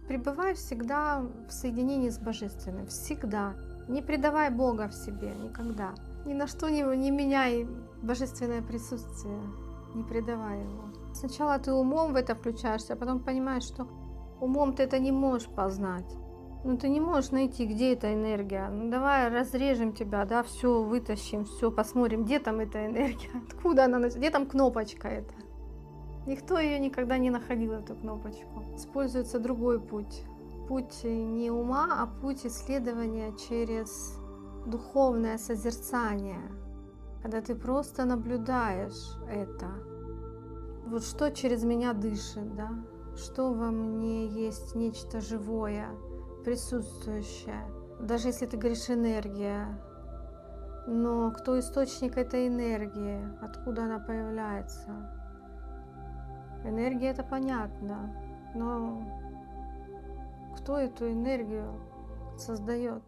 Пребывай всегда в соединении с Божественным. Всегда. Не предавай Бога в себе никогда. Ни на что не меняй божественное присутствие. Не предавай его. Сначала ты умом в это включаешься, а потом понимаешь, что умом ты это не можешь познать. Ну ты не можешь найти, где эта энергия. Ну давай разрежем тебя, да, все вытащим, все посмотрим, где там эта энергия, откуда она, где там кнопочка эта. Никто ее никогда не находил, эту кнопочку. Используется другой путь. Путь не ума, а путь исследования через духовное созерцание. Когда ты просто наблюдаешь это. Вот что через меня дышит, да? Что во мне есть нечто живое, присутствующее. Даже если ты говоришь энергия. Но кто источник этой энергии? Откуда она появляется? Энергия — это понятно, но кто эту энергию создает?